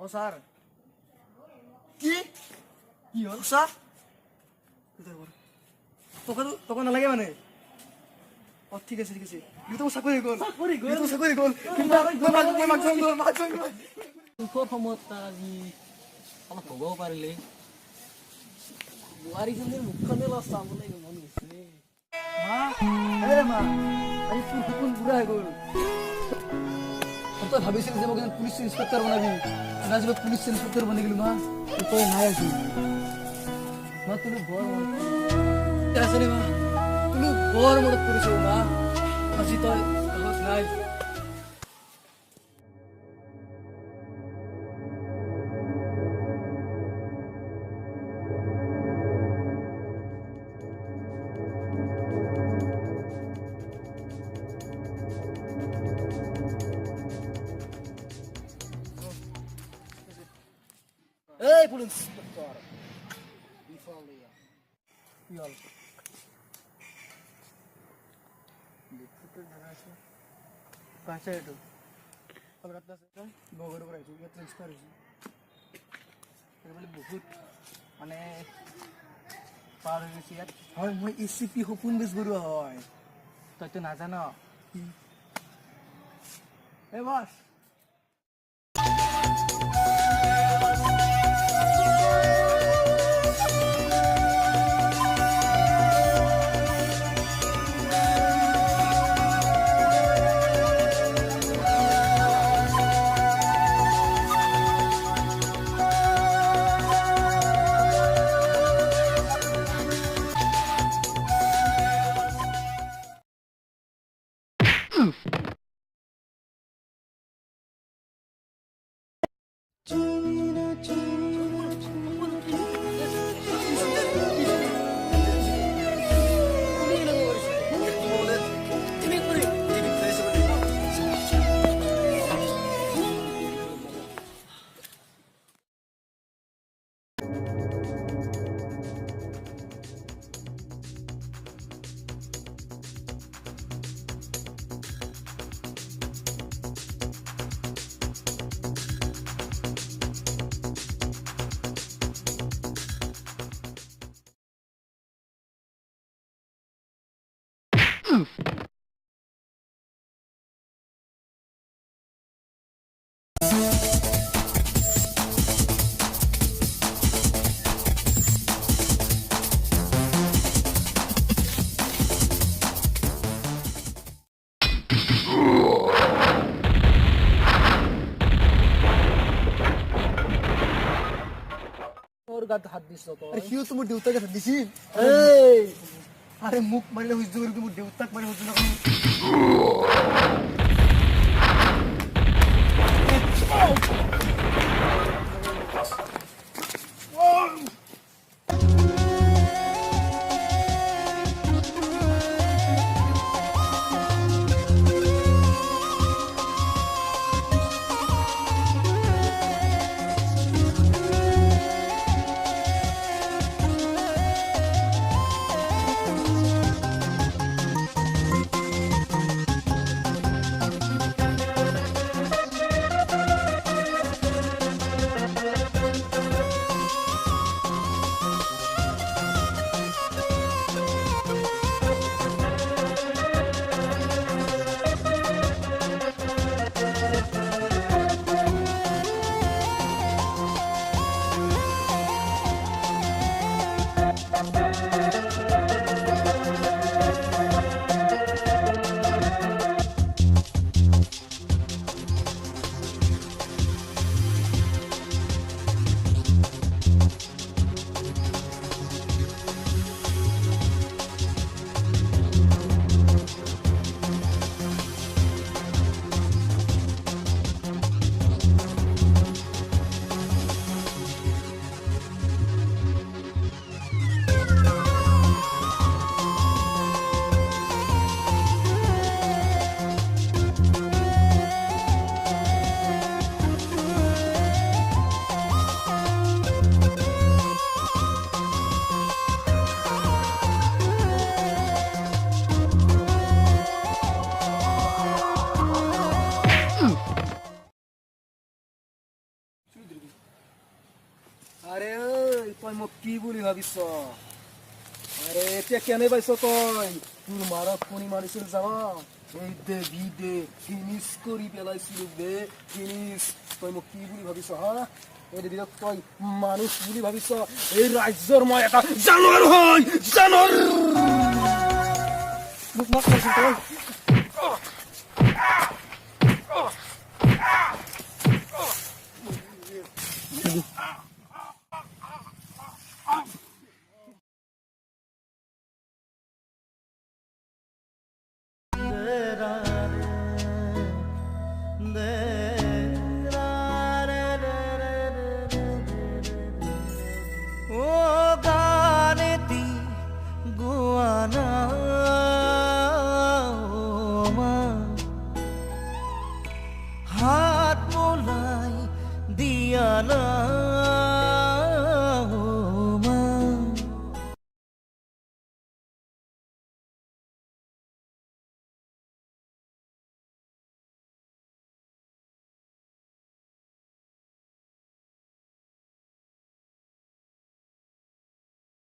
ও sir কি কি হল sir তোকে নালাগে মানে ও ঠিক আছে ই তো চাকৰি গ'ল কিন্তু মই মাক সুখৰ সময়ত তাৰ আজি অলপ ভগাব পাৰিলে বোৱাৰীজনীৰ মুখখনে অলপ চাবলৈ মন গৈছে মা আজি তোৰ সপোন পুৰা হৈ গ'ল তই ভাবিছিলি যে মোক পুলিচ ইন্সপেক্টৰ বনাবি আজি মই পুলিচ ইন্সপেক্টৰ বনি গ'লো মা তই নাই আজি মা তুমি বৰ মনত আছে মা তুমি বৰ মনত পৰিছ মা আজি তই ঘৰত নাই এই পুলিশ ইন্সপেক্টর বিফলিয়া কি হল দেখতে জানা আছে কাছে এটো কলকাতা আছে বগর করে আছে এটা ট্রান্সফার হইছে এর বলে বহুত মানে পার হয়ে গেছি হয় মই এসিপি হুকুম বেশ বড় হয় তুই তো না জানো এ বস और गात हाथ दिस तो अरे क्यों तुम देवता के हाथ दिसी अरे मुख मारले हुई जोर तुम देवता मारे होत ना মোক কি বুলি ভাবিছ আৰে এতিয়া কেনে পাইছ তই তোৰ মাৰক কোনি মাৰিছিল যাবা এই দে বি দে ফিনিছ কৰি পেলাইছিলো দে ফিনিছ তই মোক কি বুলি ভাবিছ হা এই দেৱীক তই মানুহ বুলি ভাবিছ এই ৰাজ্যৰ মই এটা জানোৱাৰ হয় জানোৱাৰ মোক মাক মাৰিছিল তই হাত মোলাই দিয়ালা